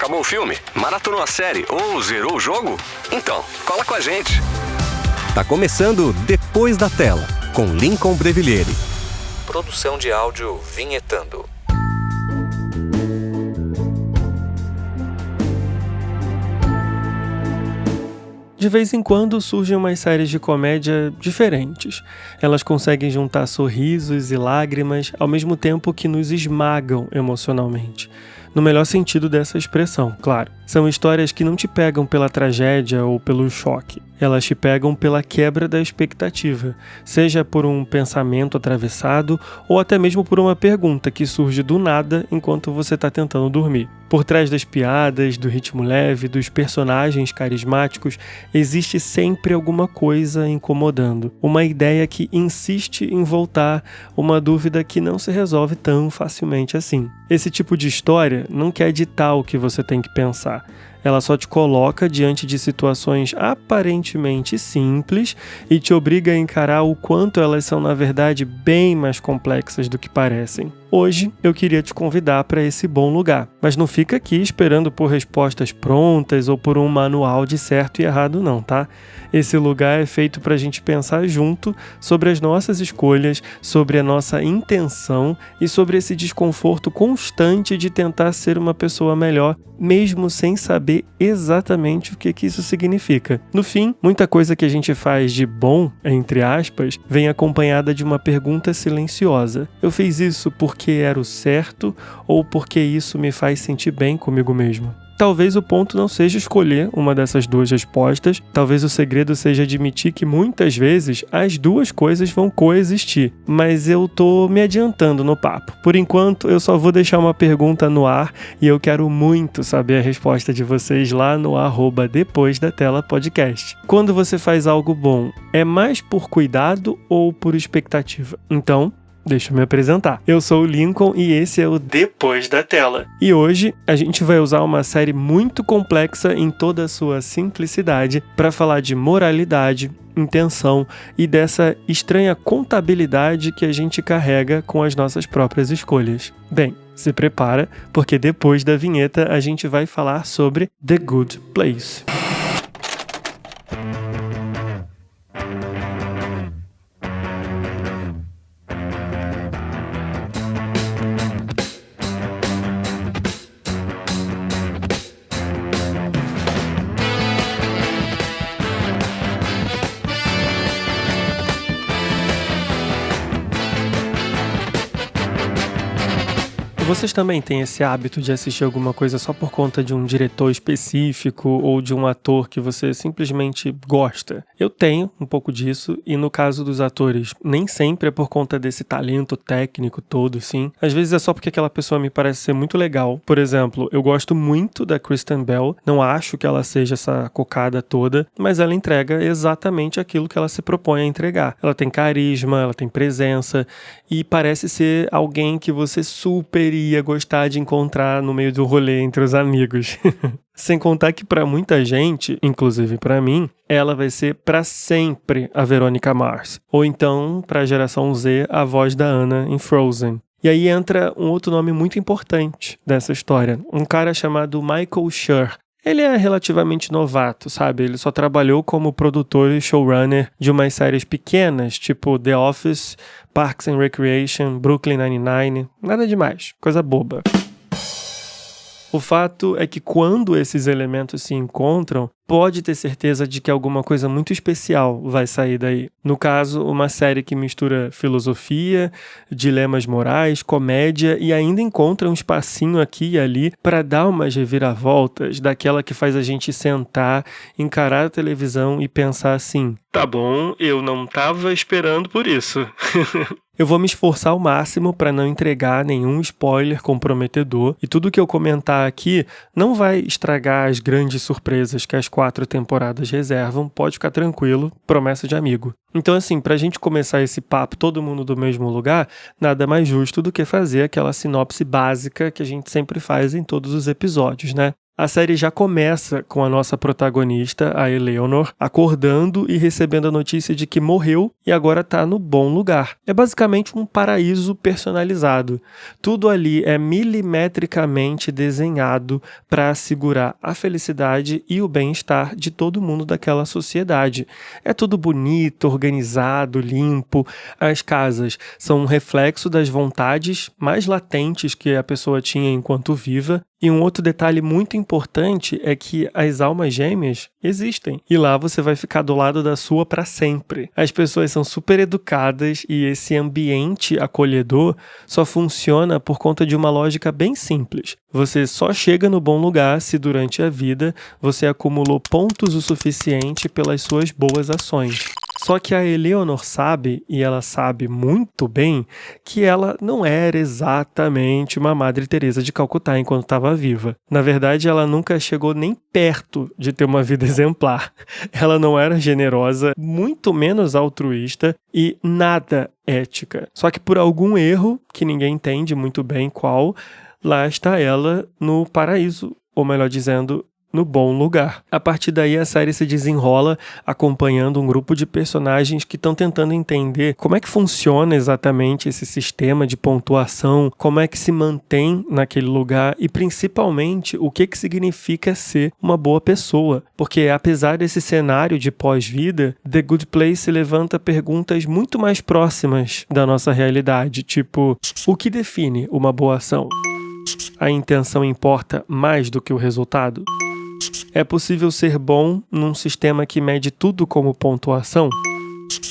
acabou o filme? Maratonou a série ou zerou o jogo? Então, cola com a gente. Tá começando Depois da Tela, com Lincoln Breviglieri. Produção de áudio Vinhetando. De vez em quando surgem umas séries de comédia diferentes. Elas conseguem juntar sorrisos e lágrimas ao mesmo tempo que nos esmagam emocionalmente. No melhor sentido dessa expressão, claro. São histórias que não te pegam pela tragédia ou pelo choque. Elas te pegam pela quebra da expectativa, seja por um pensamento atravessado ou até mesmo por uma pergunta que surge do nada enquanto você está tentando dormir. Por trás das piadas, do ritmo leve, dos personagens carismáticos, existe sempre alguma coisa incomodando. Uma ideia que insiste em voltar, uma dúvida que não se resolve tão facilmente assim. Esse tipo de história não quer ditar o que você tem que pensar. Ela só te coloca diante de situações aparentemente simples e te obriga a encarar o quanto elas são, na verdade, bem mais complexas do que parecem. Hoje, eu queria te convidar para esse bom lugar, mas não fica aqui esperando por respostas prontas ou por um manual de certo e errado não, tá? Esse lugar é feito para a gente pensar junto sobre as nossas escolhas, sobre a nossa intenção e sobre esse desconforto constante de tentar ser uma pessoa melhor, mesmo sem saber exatamente o que isso significa. No fim, muita coisa que a gente faz de bom, entre aspas, vem acompanhada de uma pergunta silenciosa. Eu fiz isso porque era o certo ou porque isso me faz sentir bem comigo mesmo? Talvez o ponto não seja escolher uma dessas duas respostas, talvez o segredo seja admitir que muitas vezes as duas coisas vão coexistir, mas eu tô me adiantando no papo. Por enquanto, eu só vou deixar uma pergunta no ar e eu quero muito saber a resposta de vocês lá no @depoisdatela_podcast. Quando você faz algo bom, é mais por cuidado ou por expectativa? Então, deixa eu me apresentar. Eu sou o Lincoln e esse é o Depois da Tela. E hoje a gente vai usar uma série muito complexa em toda a sua simplicidade para falar de moralidade, intenção e dessa estranha contabilidade que a gente carrega com as nossas próprias escolhas. Bem, se prepara, porque depois da vinheta a gente vai falar sobre The Good Place. Vocês também têm esse hábito de assistir alguma coisa só por conta de um diretor específico ou de um ator que você simplesmente gosta? Eu tenho um pouco disso e no caso dos atores, nem sempre é por conta desse talento técnico todo, sim. Às vezes é só porque aquela pessoa me parece ser muito legal. Por exemplo, eu gosto muito da Kristen Bell, não acho que ela seja essa cocada toda, mas ela entrega exatamente aquilo que ela se propõe a entregar. Ela tem carisma, ela tem presença e parece ser alguém que você super ia gostar de encontrar no meio do rolê entre os amigos. Sem contar que para muita gente, inclusive para mim, ela vai ser para sempre a Veronica Mars. Ou então, para a geração Z, a voz da Anna em Frozen. E aí entra um outro nome muito importante dessa história. Um cara chamado Michael Schur. Ele é relativamente novato, sabe? Ele só trabalhou como produtor e showrunner de umas séries pequenas, tipo The Office, Parks and Recreation, Brooklyn Nine-Nine. Nada demais, coisa boba. O fato é que quando esses elementos se encontram, pode ter certeza de que alguma coisa muito especial vai sair daí. No caso, uma série que mistura filosofia, dilemas morais, comédia e ainda encontra um espacinho aqui e ali para dar umas reviravoltas, daquela que faz a gente sentar, encarar a televisão e pensar assim: tá bom, eu não tava esperando por isso. Eu vou me esforçar ao máximo para não entregar nenhum spoiler comprometedor e tudo que eu comentar aqui não vai estragar as grandes surpresas que as 4 temporadas reservam, pode ficar tranquilo, promessa de amigo. Então assim, pra gente começar esse papo todo mundo do mesmo lugar, nada mais justo do que fazer aquela sinopse básica que a gente sempre faz em todos os episódios, né? A série já começa com a nossa protagonista, a Eleanor, acordando e recebendo a notícia de que morreu e agora está no bom lugar. É basicamente um paraíso personalizado. Tudo ali é milimetricamente desenhado para assegurar a felicidade e o bem-estar de todo mundo daquela sociedade. É tudo bonito, organizado, limpo. As casas são um reflexo das vontades mais latentes que a pessoa tinha enquanto viva. E um outro detalhe muito importante é que as almas gêmeas existem. E lá você vai ficar do lado da sua para sempre. As pessoas são super educadas e esse ambiente acolhedor só funciona por conta de uma lógica bem simples. Você só chega no bom lugar se durante a vida você acumulou pontos o suficiente pelas suas boas ações. Só que a Eleanor sabe, e ela sabe muito bem, que ela não era exatamente uma Madre Teresa de Calcutá enquanto estava viva. Na verdade, ela nunca chegou nem perto de ter uma vida exemplar. Ela não era generosa, muito menos altruísta e nada ética. Só que por algum erro, que ninguém entende muito bem qual, lá está ela no paraíso, ou melhor dizendo, no bom lugar. A partir daí a série se desenrola acompanhando um grupo de personagens que estão tentando entender como é que funciona exatamente esse sistema de pontuação, como é que se mantém naquele lugar e principalmente o que significa ser uma boa pessoa. Porque apesar desse cenário de pós-vida, The Good Place levanta perguntas muito mais próximas da nossa realidade, tipo, o que define uma boa ação? A intenção importa mais do que o resultado? É possível ser bom num sistema que mede tudo como pontuação?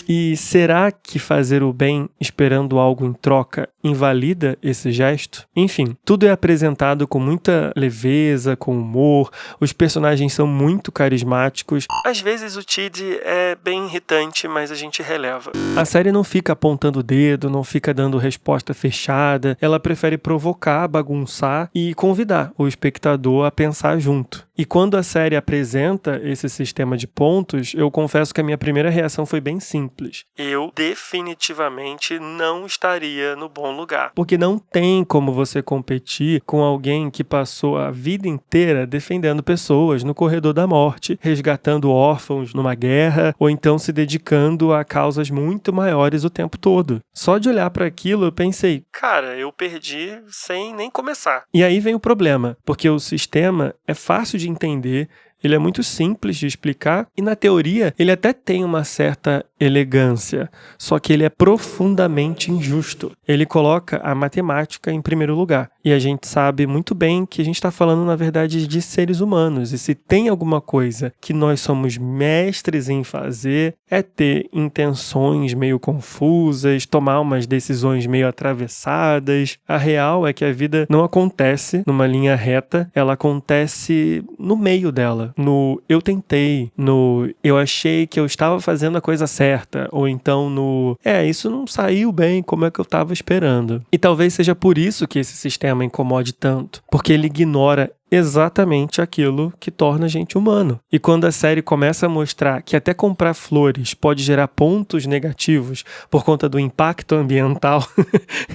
E será que fazer o bem esperando algo em troca invalida esse gesto? Enfim, tudo é apresentado com muita leveza, com humor, os personagens são muito carismáticos. Às vezes o Tid é bem irritante, mas a gente releva. A série não fica apontando o dedo, não fica dando resposta fechada, ela prefere provocar, bagunçar e convidar o espectador a pensar junto. E quando a série apresenta esse sistema de pontos, eu confesso que a minha primeira reação foi bem simples. Eu definitivamente não estaria no bom lugar. Porque não tem como você competir com alguém que passou a vida inteira defendendo pessoas no corredor da morte, resgatando órfãos numa guerra, ou então se dedicando a causas muito maiores o tempo todo. Só de olhar para aquilo eu pensei, cara, eu perdi sem nem começar. E aí vem o problema, porque o sistema é fácil de entender, ele é muito simples de explicar e, na teoria, ele até tem uma certa elegância, só que ele é profundamente injusto. Ele coloca a matemática em primeiro lugar. E a gente sabe muito bem que a gente está falando, na verdade, de seres humanos. E se tem alguma coisa que nós somos mestres em fazer, é ter intenções meio confusas, tomar umas decisões meio atravessadas. A real é que a vida não acontece numa linha reta, ela acontece no meio dela. No eu tentei, no eu achei que eu estava fazendo a coisa certa, ou então no isso não saiu bem como é que eu estava esperando. E talvez seja por isso que esse sistema incomode tanto, porque ele ignora exatamente aquilo que torna a gente humano. E quando a série começa a mostrar que até comprar flores pode gerar pontos negativos por conta do impacto ambiental,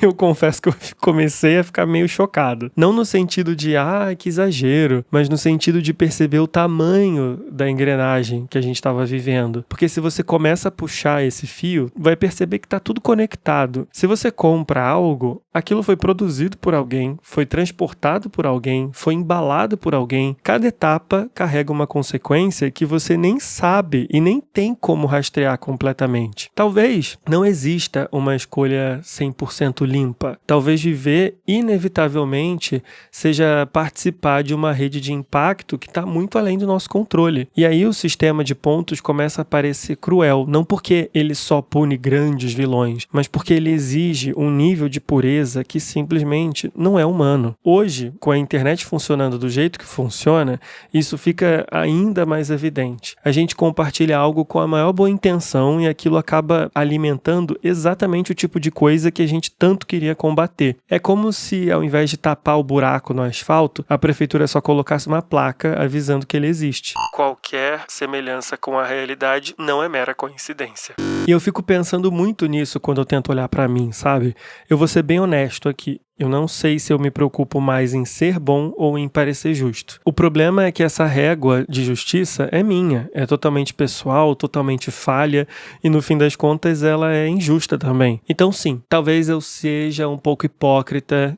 eu confesso que eu comecei a ficar meio chocado. Não no sentido de, que exagero, mas no sentido de perceber o tamanho da engrenagem que a gente estava vivendo. Porque se você começa a puxar esse fio, vai perceber que está tudo conectado. Se você compra algo, aquilo foi produzido por alguém, foi transportado por alguém, foi embalado por alguém. Cada etapa carrega uma consequência que você nem sabe e nem tem como rastrear completamente. Talvez não exista uma escolha 100% limpa. Talvez viver inevitavelmente seja participar de uma rede de impacto que está muito além do nosso controle. E aí o sistema de pontos começa a parecer cruel, não porque ele só pune grandes vilões, mas porque ele exige um nível de pureza que simplesmente não é humano. Hoje, com a internet funcionando do jeito que funciona, isso fica ainda mais evidente. A gente compartilha algo com a maior boa intenção e aquilo acaba alimentando exatamente o tipo de coisa que a gente tanto queria combater. É como se, ao invés de tapar o buraco no asfalto, a prefeitura só colocasse uma placa avisando que ele existe. Qualquer semelhança com a realidade não é mera coincidência. E eu fico pensando muito nisso quando eu tento olhar pra mim, sabe? Eu vou ser bem honesto aqui. Eu não sei se eu me preocupo mais em ser bom ou em parecer justo. O problema é que essa régua de justiça é minha, é totalmente pessoal, totalmente falha e no fim das contas ela é injusta também. Então sim, talvez eu seja um pouco hipócrita,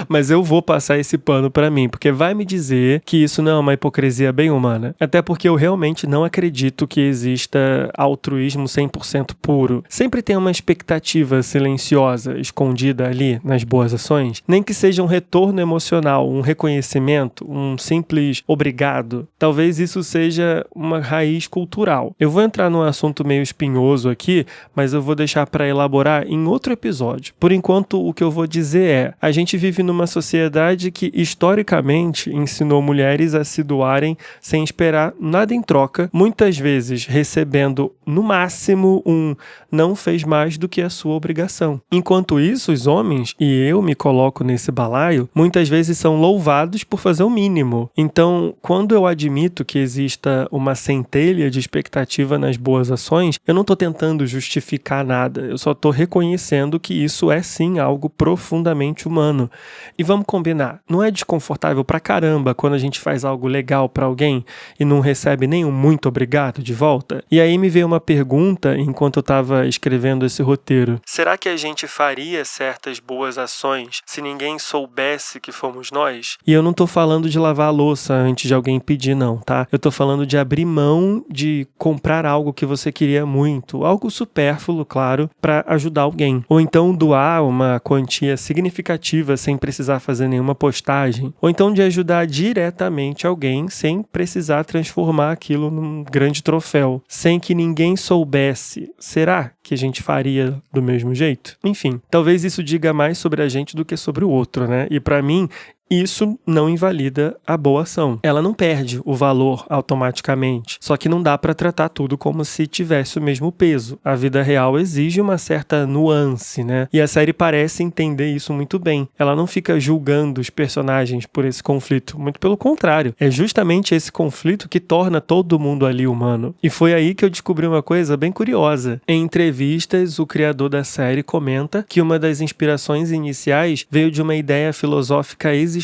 mas eu vou passar esse pano pra mim, porque vai me dizer que isso não é uma hipocrisia bem humana. Até porque eu realmente não acredito que exista altruísmo 100% puro. Sempre tem uma expectativa silenciosa, escondida ali nas boas ações, nem que seja um retorno emocional, um reconhecimento, um simples obrigado. Talvez isso seja uma raiz cultural. Eu vou entrar num assunto meio espinhoso aqui, mas eu vou deixar para elaborar em outro episódio. Por enquanto, o que eu vou dizer é: a gente vive numa sociedade que historicamente ensinou mulheres a se doarem sem esperar nada em troca, muitas vezes recebendo no máximo um não fez mais do que a sua obrigação. Enquanto isso, os homens, e eu me coloco nesse balaio, muitas vezes são louvados por fazer o mínimo. Então, quando eu admito que exista uma centelha de expectativa nas boas ações, eu não estou tentando justificar nada, eu só estou reconhecendo que isso é sim algo profundamente humano. E vamos combinar, não é desconfortável pra caramba quando a gente faz algo legal pra alguém e não recebe nenhum muito obrigado de volta? E aí me veio uma pergunta enquanto eu estava escrevendo esse roteiro. Será que a gente faria certas boas ações se ninguém soubesse que fomos nós? E eu não tô falando de lavar a louça antes de alguém pedir, não, tá? Eu tô falando de abrir mão de comprar algo que você queria muito, algo supérfluo, claro, pra ajudar alguém. Ou então doar uma quantia significativa sem precisar fazer nenhuma postagem. Ou então de ajudar diretamente alguém sem precisar transformar aquilo num grande troféu, sem que ninguém soubesse. Será que a gente faria do mesmo jeito? Enfim, talvez isso diga mais sobre a gente do que sobre o outro, né? E pra mim, isso não invalida a boa ação. Ela não perde o valor automaticamente. Só que não dá para tratar tudo como se tivesse o mesmo peso. A vida real exige uma certa nuance, né? E a série parece entender isso muito bem. Ela não fica julgando os personagens por esse conflito. Muito pelo contrário. É justamente esse conflito que torna todo mundo ali humano. E foi aí que eu descobri uma coisa bem curiosa. Em entrevistas, o criador da série comenta que uma das inspirações iniciais veio de uma ideia filosófica existencialista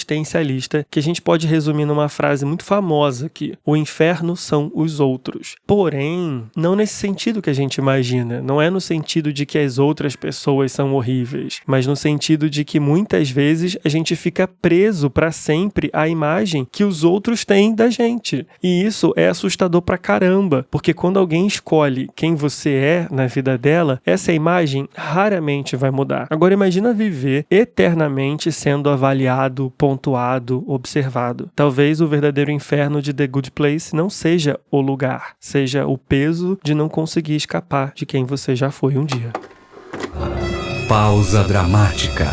que a gente pode resumir numa frase muito famosa aqui: o inferno são os outros. Porém, não nesse sentido que a gente imagina, não é no sentido de que as outras pessoas são horríveis, mas no sentido de que muitas vezes a gente fica preso para sempre à imagem que os outros têm da gente. E isso é assustador pra caramba, porque quando alguém escolhe quem você é na vida dela, essa imagem raramente vai mudar. Agora imagina viver eternamente sendo avaliado, pontuado, observado. Talvez o verdadeiro inferno de The Good Place não seja o lugar, seja o peso de não conseguir escapar de quem você já foi um dia. Pausa dramática.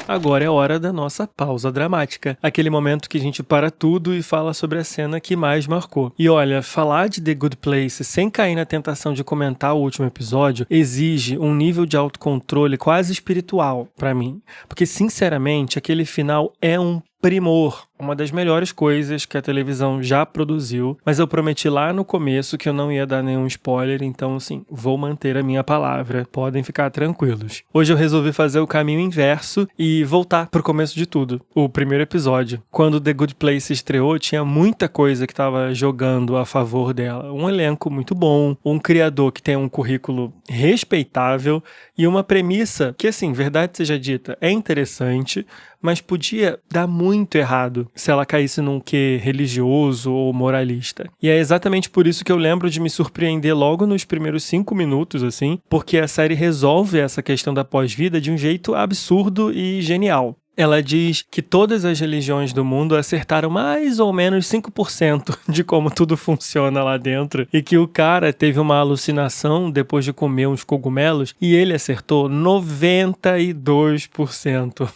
Agora é hora da nossa pausa dramática. Aquele momento que a gente para tudo e fala sobre a cena que mais marcou. E olha, falar de The Good Place sem cair na tentação de comentar o último episódio exige um nível de autocontrole quase espiritual pra mim. Porque, sinceramente, aquele final é um primor, uma das melhores coisas que a televisão já produziu, mas eu prometi lá no começo que eu não ia dar nenhum spoiler, então assim, vou manter a minha palavra, podem ficar tranquilos. Hoje eu resolvi fazer o caminho inverso e voltar pro começo de tudo, o primeiro episódio. Quando The Good Place estreou, tinha muita coisa que tava jogando a favor dela, um elenco muito bom, um criador que tem um currículo respeitável e uma premissa que, assim, verdade seja dita, é interessante, mas podia dar muito errado se ela caísse num quê religioso ou moralista. E é exatamente por isso que eu lembro de me surpreender logo nos primeiros 5 minutos, assim, porque a série resolve essa questão da pós-vida de um jeito absurdo e genial. Ela diz que todas as religiões do mundo acertaram mais ou menos 5% de como tudo funciona lá dentro e que o cara teve uma alucinação depois de comer uns cogumelos e ele acertou 92%.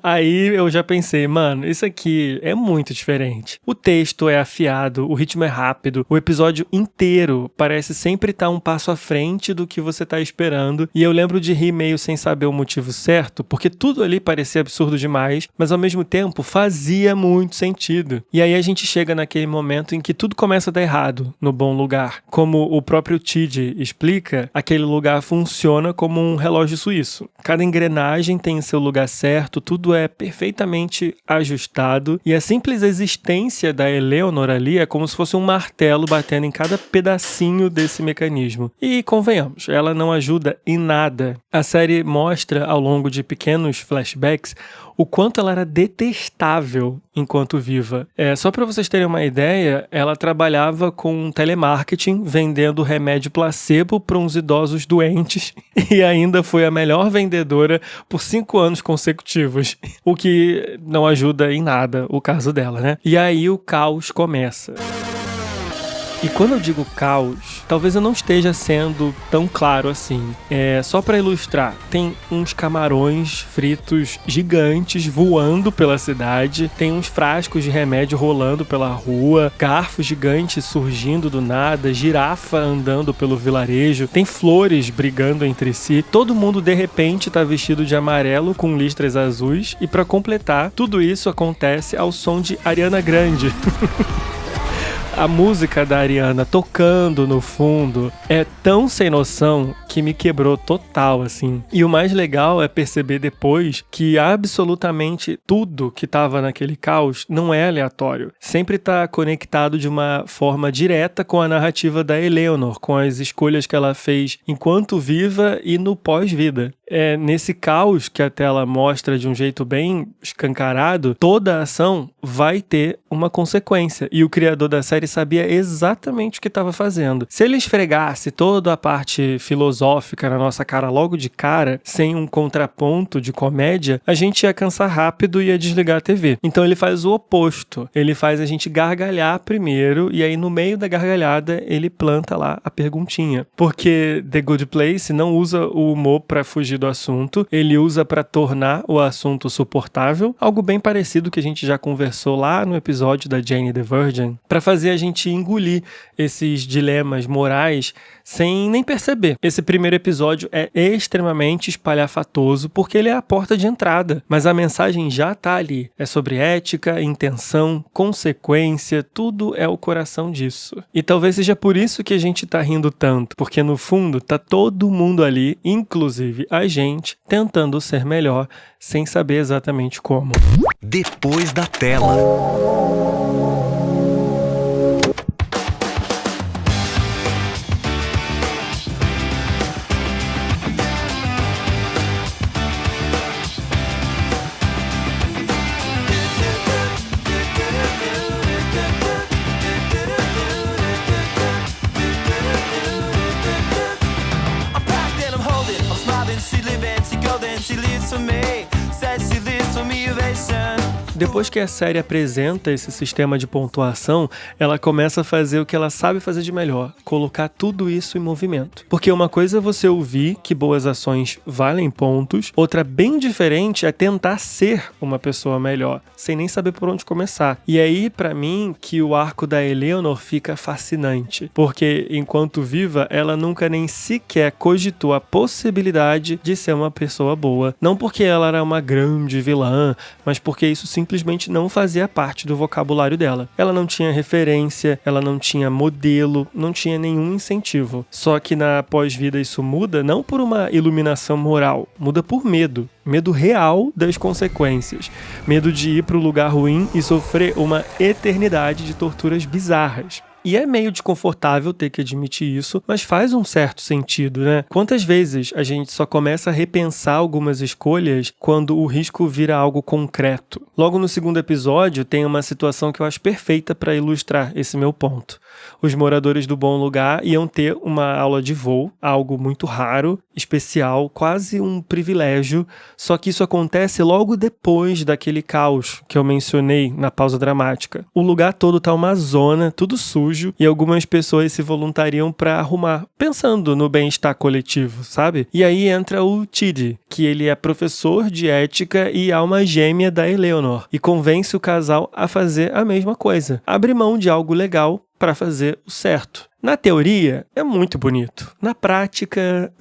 Aí eu já pensei, mano, isso aqui é muito diferente. O texto é afiado, o ritmo é rápido, o episódio inteiro parece sempre estar um passo à frente do que você tá esperando e eu lembro de rir meio sem saber o motivo certo, porque tudo ali parecia absurdo absurdo demais, mas ao mesmo tempo fazia muito sentido. E aí a gente chega naquele momento em que tudo começa a dar errado no bom lugar. Como o próprio Tid explica, aquele lugar funciona como um relógio suíço. Cada engrenagem tem seu lugar certo, tudo é perfeitamente ajustado, e a simples existência da Eleanor ali é como se fosse um martelo batendo em cada pedacinho desse mecanismo. E convenhamos, ela não ajuda em nada. A série mostra ao longo de pequenos flashbacks o quanto ela era detestável enquanto viva. Só para vocês terem uma ideia, ela trabalhava com telemarketing, vendendo remédio placebo para uns idosos doentes e ainda foi a melhor vendedora por 5 anos consecutivos, o que não ajuda em nada o caso dela, né? E aí o caos começa. E quando eu digo caos, talvez eu não esteja sendo tão claro assim. Só para ilustrar, tem uns camarões fritos gigantes voando pela cidade, tem uns frascos de remédio rolando pela rua, garfos gigantes surgindo do nada, girafa andando pelo vilarejo, tem flores brigando entre si, todo mundo de repente tá vestido de amarelo com listras azuis e para completar, tudo isso acontece ao som de Ariana Grande. A música da Ariana tocando no fundo é tão sem noção que me quebrou total, assim. E o mais legal é perceber depois que absolutamente tudo que tava naquele caos não é aleatório. Sempre tá conectado de uma forma direta com a narrativa da Eleanor, com as escolhas que ela fez enquanto viva e no pós-vida. Nesse caos que a tela mostra de um jeito bem escancarado, toda ação vai ter uma consequência. E o criador da série sabia exatamente o que estava fazendo. Se ele esfregasse toda a parte filosófica na nossa cara logo de cara, sem um contraponto de comédia, a gente ia cansar rápido e ia desligar a TV. Então ele faz o oposto. Ele faz a gente gargalhar primeiro e aí no meio da gargalhada ele planta lá a perguntinha. Porque The Good Place não usa o humor para fugir do assunto, ele usa para tornar o assunto suportável, algo bem parecido que a gente já conversou lá no episódio da Jane the Virgin, para fazer a gente engolir esses dilemas morais sem nem perceber. Esse primeiro episódio é extremamente espalhafatoso porque ele é a porta de entrada, mas a mensagem já tá ali. É sobre ética, intenção, consequência, tudo é o coração disso. E talvez seja por isso que a gente tá rindo tanto, porque no fundo tá todo mundo ali, inclusive a gente, tentando ser melhor, sem saber exatamente como. Depois da tela. Depois que a série apresenta esse sistema de pontuação, ela começa a fazer o que ela sabe fazer de melhor, colocar tudo isso em movimento. Porque uma coisa é você ouvir que boas ações valem pontos, outra bem diferente é tentar ser uma pessoa melhor, sem nem saber por onde começar. E aí, pra mim, que o arco da Eleanor fica fascinante, porque enquanto viva, ela nunca nem sequer cogitou a possibilidade de ser uma pessoa boa. Não porque ela era uma grande vilã, mas porque isso simplesmente não fazia parte do vocabulário dela. Ela não tinha referência, ela não tinha modelo, não tinha nenhum incentivo. Só que na pós-vida isso muda não por uma iluminação moral, muda por medo. Medo real das consequências. Medo de ir para o lugar ruim e sofrer uma eternidade de torturas bizarras. E é meio desconfortável ter que admitir isso, mas faz um certo sentido, né? Quantas vezes a gente só começa a repensar algumas escolhas quando o risco vira algo concreto? Logo no segundo episódio tem uma situação que eu acho perfeita para ilustrar esse meu ponto. Os moradores do Bom Lugar iam ter uma aula de voo, algo muito raro, especial, quase um privilégio, só que isso acontece logo depois daquele caos que eu mencionei na pausa dramática. O lugar todo tá uma zona, tudo sujo, e algumas pessoas se voluntariam para arrumar, pensando no bem-estar coletivo, sabe? E aí entra o Tid, que ele é professor de ética e alma gêmea da Eleanor, e convence o casal a fazer a mesma coisa. Abre mão de algo legal para fazer o certo. Na teoria, é muito bonito. Na prática,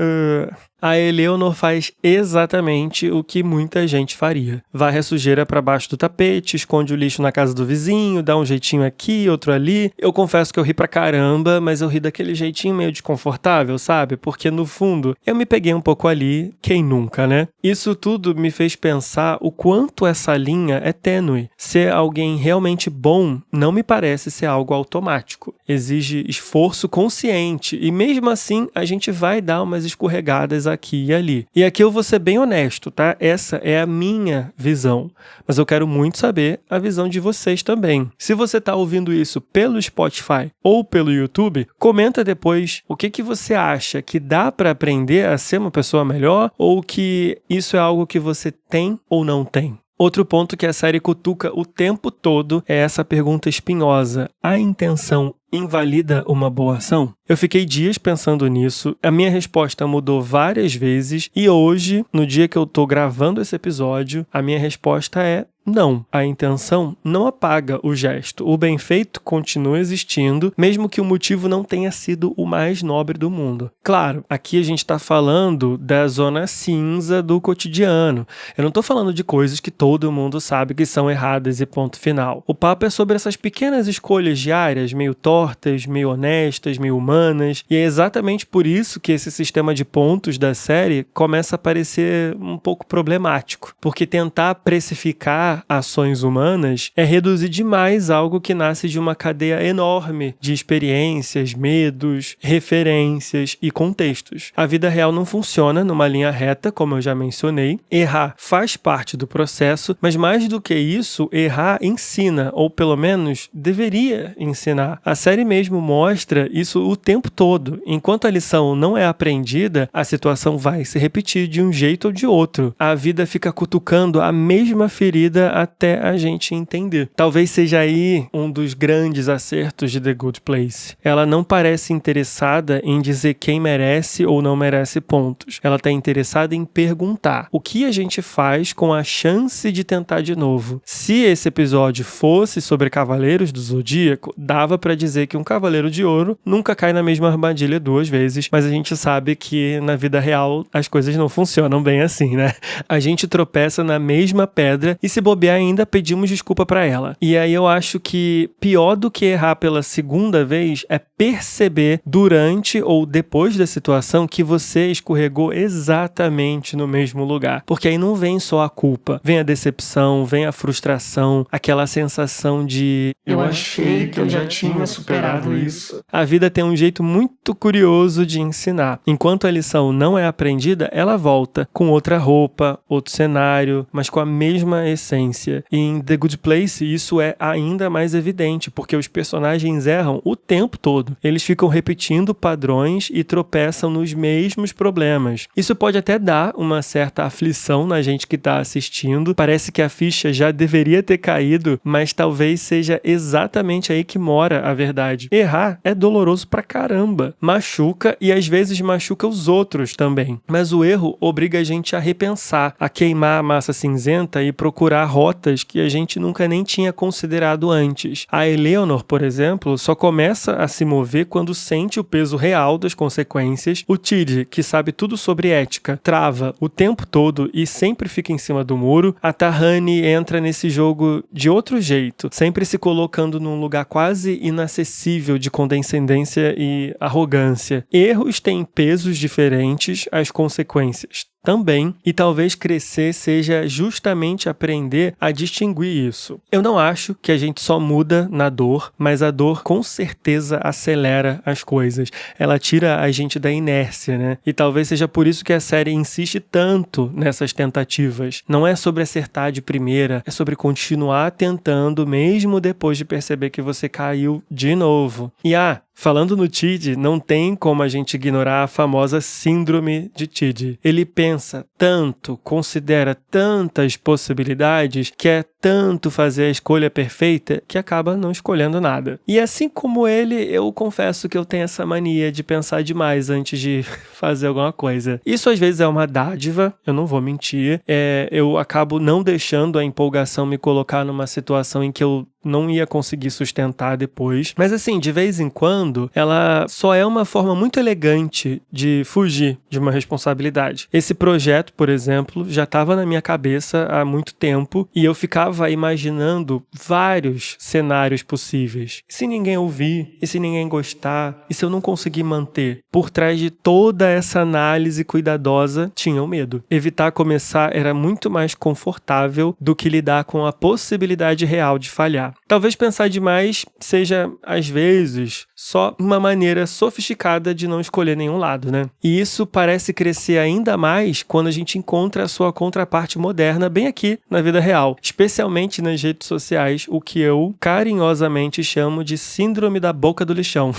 a Eleanor faz exatamente o que muita gente faria. Varre a sujeira para baixo do tapete, esconde o lixo na casa do vizinho, dá um jeitinho aqui, outro ali. Eu confesso que eu ri pra caramba, mas eu ri daquele jeitinho meio desconfortável, sabe? Porque no fundo, eu me peguei um pouco ali, quem nunca, né? Isso tudo me fez pensar o quanto essa linha é tênue. Ser alguém realmente bom não me parece ser algo automático. Exige esforço consciente e mesmo assim a gente vai dar umas escorregadas aqui e ali. E aqui eu vou ser bem honesto, tá? Essa é a minha visão, mas eu quero muito saber a visão de vocês também. Se você tá ouvindo isso pelo Spotify ou pelo YouTube, comenta depois o que você acha, que dá para aprender a ser uma pessoa melhor ou que isso é algo que você tem ou não tem. Outro ponto que a série cutuca o tempo todo é essa pergunta espinhosa: a intenção invalida uma boa ação? Eu fiquei dias pensando nisso, a minha resposta mudou várias vezes e hoje, no dia que eu tô gravando esse episódio, a minha resposta é não. A intenção não apaga o gesto. O bem feito continua existindo, mesmo que o motivo não tenha sido o mais nobre do mundo. Claro, aqui a gente está falando da zona cinza do cotidiano. Eu não estou falando de coisas que todo mundo sabe que são erradas e ponto final. O papo é sobre essas pequenas escolhas diárias, meio tortas, meio honestas, meio humanas, e é exatamente por isso que esse sistema de pontos da série começa a parecer um pouco problemático, porque tentar precificar ações humanas é reduzir demais algo que nasce de uma cadeia enorme de experiências, medos, referências e contextos. A vida real não funciona numa linha reta, como eu já mencionei. Errar faz parte do processo, mas mais do que isso, errar ensina, ou pelo menos deveria ensinar. A série mesmo mostra isso o tempo todo. Enquanto a lição não é aprendida, a situação vai se repetir de um jeito ou de outro. A vida fica cutucando a mesma ferida até a gente entender. Talvez seja aí um dos grandes acertos de The Good Place. Ela não parece interessada em dizer quem merece ou não merece pontos. Ela está interessada em perguntar o que a gente faz com a chance de tentar de novo. Se esse episódio fosse sobre Cavaleiros do Zodíaco, dava para dizer que um Cavaleiro de Ouro nunca cai na mesma armadilha duas vezes, mas a gente sabe que na vida real as coisas não funcionam bem assim, né? A gente tropeça na mesma pedra e se bobear ainda pedimos desculpa pra ela. E aí eu acho que pior do que errar pela segunda vez é perceber durante ou depois da situação que você escorregou exatamente no mesmo lugar. Porque aí não vem só a culpa, vem a decepção, vem a frustração, aquela sensação de eu achei que eu já tinha superado isso. A vida tem um jeito muito curioso de ensinar. Enquanto a lição não é aprendida, ela volta com outra roupa, outro cenário, mas com a mesma essência. E em The Good Place isso é ainda mais evidente, porque os personagens erram o tempo todo. Eles ficam repetindo padrões e tropeçam nos mesmos problemas. Isso pode até dar uma certa aflição na gente que está assistindo. Parece que a ficha já deveria ter caído, mas talvez seja exatamente aí que mora a verdade. Errar é doloroso pra caramba. Machuca e às vezes machuca os outros também. Mas o erro obriga a gente a repensar, a queimar a massa cinzenta e procurar rotas que a gente nunca nem tinha considerado antes. A Eleanor, por exemplo, só começa a se mover quando sente o peso real das consequências. O Tid, que sabe tudo sobre ética, trava o tempo todo e sempre fica em cima do muro. A Tahani entra nesse jogo de outro jeito, sempre se colocando num lugar quase inacessível de condescendência e arrogância. Erros têm pesos diferentes, as consequências também, e talvez crescer seja justamente aprender a distinguir isso. Eu não acho que a gente só muda na dor, mas a dor com certeza acelera as coisas. Ela tira a gente da inércia, né? E talvez seja por isso que a série insiste tanto nessas tentativas. Não é sobre acertar de primeira, é sobre continuar tentando mesmo depois de perceber que você caiu de novo. E falando no Tid, não tem como a gente ignorar a famosa síndrome de Tid. Ele pensa tanto, considera tantas possibilidades, quer tanto fazer a escolha perfeita, que acaba não escolhendo nada. E assim como ele, eu confesso que eu tenho essa mania de pensar demais antes de fazer alguma coisa. Isso às vezes é uma dádiva, eu não vou mentir. Eu acabo não deixando a empolgação me colocar numa situação em que eu não ia conseguir sustentar depois. Mas assim, de vez em quando, pensando, ela só é uma forma muito elegante de fugir de uma responsabilidade. Esse projeto, por exemplo, já estava na minha cabeça há muito tempo e eu ficava imaginando vários cenários possíveis. E se ninguém ouvir? E se ninguém gostar? E se eu não conseguir manter? Por trás de toda essa análise cuidadosa, tinha o medo. Evitar começar era muito mais confortável do que lidar com a possibilidade real de falhar. Talvez pensar demais seja, às vezes, só uma maneira sofisticada de não escolher nenhum lado, né? E isso parece crescer ainda mais quando a gente encontra a sua contraparte moderna bem aqui na vida real, especialmente nas redes sociais, o que eu carinhosamente chamo de síndrome da boca do lixão.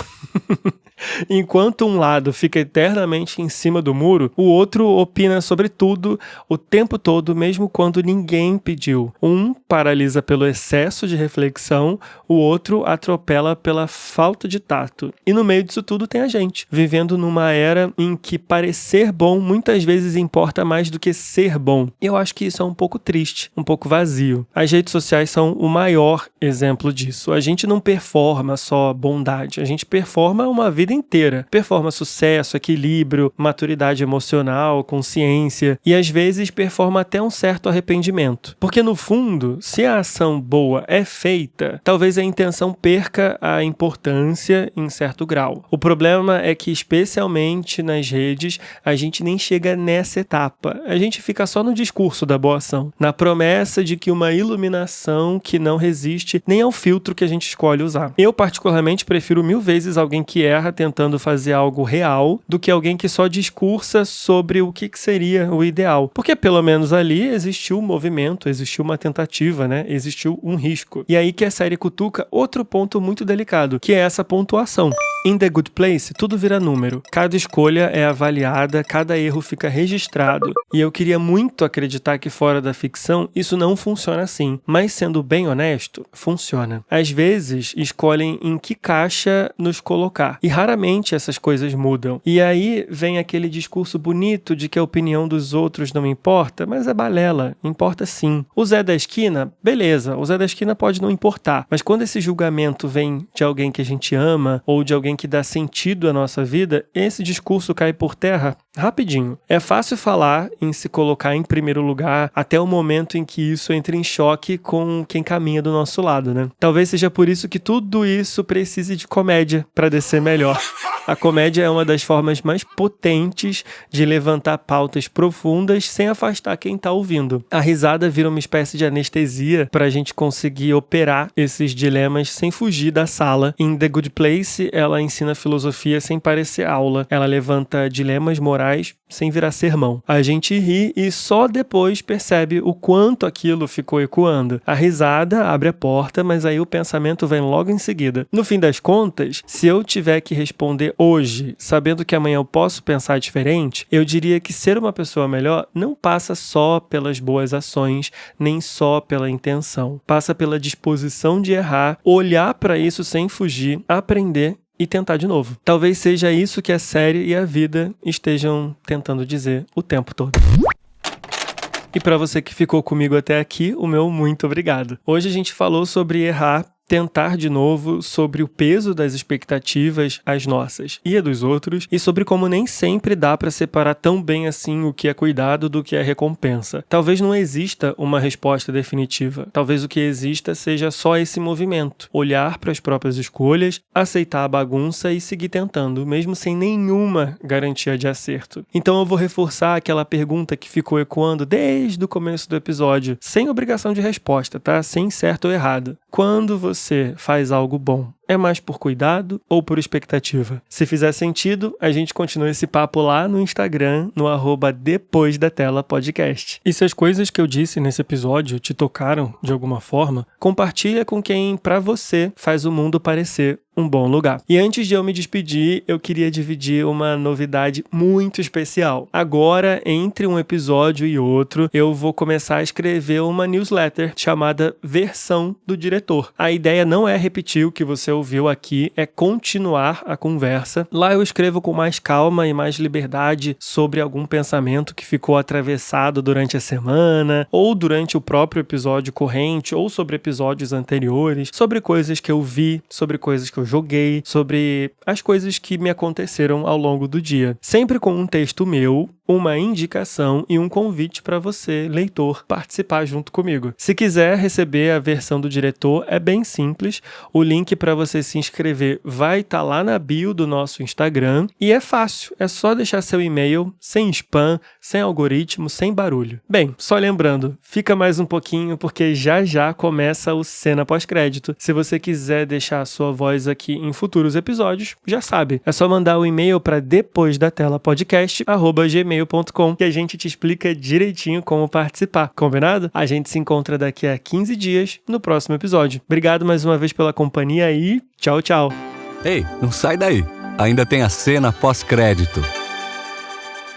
Enquanto um lado fica eternamente em cima do muro, o outro opina sobre tudo o tempo todo, mesmo quando ninguém pediu. Um paralisa pelo excesso de reflexão, o outro atropela pela falta de tato. E no meio disso tudo tem a gente, vivendo numa era em que parecer bom muitas vezes importa mais do que ser bom. E eu acho que isso é um pouco triste, um pouco vazio. As redes sociais são o maior exemplo disso. A gente não performa só bondade, a gente performa uma vida inteira. Performa sucesso, equilíbrio, maturidade emocional, consciência e às vezes performa até um certo arrependimento. Porque no fundo, se a ação boa é feita, talvez a intenção perca a importância em certo grau. O problema é que, especialmente nas redes, a gente nem chega nessa etapa. A gente fica só no discurso da boa ação, na promessa de que uma iluminação que não resiste nem ao filtro que a gente escolhe usar. Eu, particularmente, prefiro 1000 vezes alguém que erra tentando fazer algo real do que alguém que só discursa sobre o que seria o ideal. Porque pelo menos ali existiu um movimento, existiu uma tentativa, né? Existiu um risco. E aí que a série cutuca outro ponto muito delicado, que é essa pontuação. In The Good Place, tudo vira número. Cada escolha é avaliada, cada erro fica registrado. E eu queria muito acreditar que fora da ficção isso não funciona assim. Mas sendo bem honesto, funciona. Às vezes, escolhem em que caixa nos colocar. E raramente essas coisas mudam. E aí vem aquele discurso bonito de que a opinião dos outros não importa, mas é balela. Importa sim. O Zé da Esquina, beleza. O Zé da Esquina pode não importar. Mas quando esse julgamento vem de alguém que a gente ama ou de alguém que dá sentido à nossa vida, esse discurso cai por terra rapidinho. É fácil falar em se colocar em primeiro lugar até o momento em que isso entra em choque com quem caminha do nosso lado, né? Talvez seja por isso que tudo isso precise de comédia para descer melhor. A comédia é uma das formas mais potentes de levantar pautas profundas sem afastar quem tá ouvindo. A risada vira uma espécie de anestesia pra gente conseguir operar esses dilemas sem fugir da sala. Em The Good Place, ela ensina filosofia sem parecer aula. Ela levanta dilemas morais sem virar sermão. A gente ri e só depois percebe o quanto aquilo ficou ecoando. A risada abre a porta, mas aí o pensamento vem logo em seguida. No fim das contas, se eu tiver que responder hoje, sabendo que amanhã eu posso pensar diferente, eu diria que ser uma pessoa melhor não passa só pelas boas ações, nem só pela intenção. Passa pela disposição de errar, olhar para isso sem fugir, aprender e tentar de novo. Talvez seja isso que a série e a vida estejam tentando dizer o tempo todo. E para você que ficou comigo até aqui, o meu muito obrigado. Hoje a gente falou sobre errar, tentar de novo, sobre o peso das expectativas, as nossas e a dos outros, e sobre como nem sempre dá para separar tão bem assim o que é cuidado do que é recompensa. Talvez não exista uma resposta definitiva. Talvez o que exista seja só esse movimento. Olhar para as próprias escolhas, aceitar a bagunça e seguir tentando, mesmo sem nenhuma garantia de acerto. Então eu vou reforçar aquela pergunta que ficou ecoando desde o começo do episódio, sem obrigação de resposta, tá? Sem certo ou errado. Quando você faz algo bom, é mais por cuidado ou por expectativa? Se fizer sentido, a gente continua esse papo lá no Instagram, no @depoisdatelapodcast. E se as coisas que eu disse nesse episódio te tocaram de alguma forma, compartilha com quem, pra você, faz o mundo parecer um bom lugar. E antes de eu me despedir, eu queria dividir uma novidade muito especial. Agora, entre um episódio e outro, eu vou começar a escrever uma newsletter chamada Versão do Diretor. A ideia não é repetir o que você ouviu ouviu aqui é continuar a conversa. Lá eu escrevo com mais calma e mais liberdade sobre algum pensamento que ficou atravessado durante a semana, ou durante o próprio episódio corrente, ou sobre episódios anteriores, sobre coisas que eu vi, sobre coisas que eu joguei, sobre as coisas que me aconteceram ao longo do dia. Sempre com um texto meu, uma indicação e um convite para você, leitor, participar junto comigo. Se quiser receber a versão do diretor, é bem simples. O link para você se inscrever vai estar lá na bio do nosso Instagram e é fácil, é só deixar seu e-mail, sem spam, sem algoritmo, sem barulho. Bem, só lembrando, fica mais um pouquinho porque já começa o Cena Pós-Crédito. Se você quiser deixar a sua voz aqui em futuros episódios, já sabe, é só mandar o e-mail para depoisdatelapodcast@gmail.com que a gente te explica direitinho como participar, combinado? A gente se encontra daqui a 15 dias no próximo episódio. Obrigado mais uma vez pela companhia e tchau, tchau. Ei, não sai daí. Ainda tem a cena pós-crédito.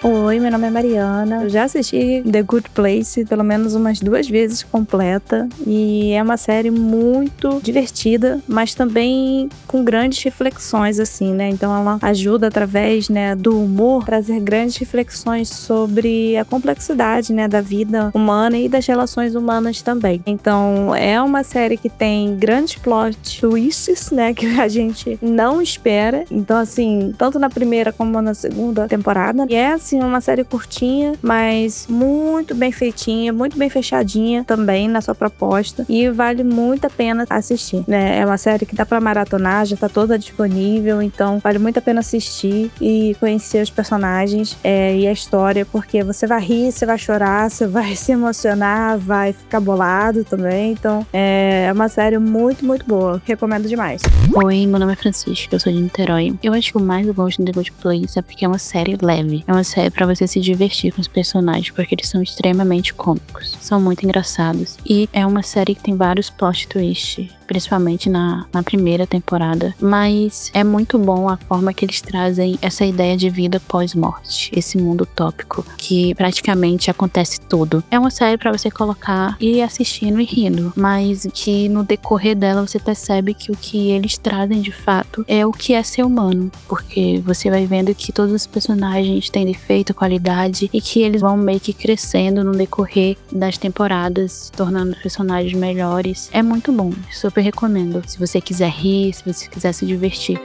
Oi, meu nome é Mariana. Eu já assisti The Good Place pelo menos umas 2 vezes completa e é uma série muito divertida, mas também com grandes reflexões, assim, né? Então ela ajuda através, né, do humor a trazer grandes reflexões sobre a complexidade, né, da vida humana e das relações humanas também. Então é uma série que tem grandes plot twists, né, que a gente não espera. Então assim, tanto na primeira como na segunda temporada. E é assim, uma série curtinha, mas muito bem feitinha, muito bem fechadinha também na sua proposta e vale muito a pena assistir, né? É uma série que dá pra maratonar, já tá toda disponível, então vale muito a pena assistir e conhecer os personagens e a história, porque você vai rir, você vai chorar, você vai se emocionar, vai ficar bolado também, então é uma série muito, muito boa, recomendo demais. Oi, meu nome é Francisca, eu sou de Niterói. Eu acho que o mais eu gosto de The Good Place é porque é uma série leve, é uma série pra você se divertir com os personagens, porque eles são extremamente cômicos, são muito engraçados. E é uma série que tem vários plot twists, principalmente na primeira temporada. Mas é muito bom a forma que eles trazem essa ideia de vida pós-morte, esse mundo utópico, que praticamente acontece tudo. É uma série pra você colocar e ir assistindo e rindo, mas que no decorrer dela você percebe que o que eles trazem de fato é o que é ser humano, porque você vai vendo que todos os personagens têm defeito, qualidade, e que eles vão meio que crescendo no decorrer das temporadas, se tornando os personagens melhores. É muito bom, super recomendo, se você quiser rir, se você quiser se divertir.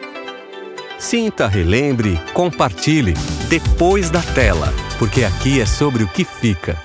Sinta, relembre, compartilhe, depois da tela, porque aqui é sobre o que fica.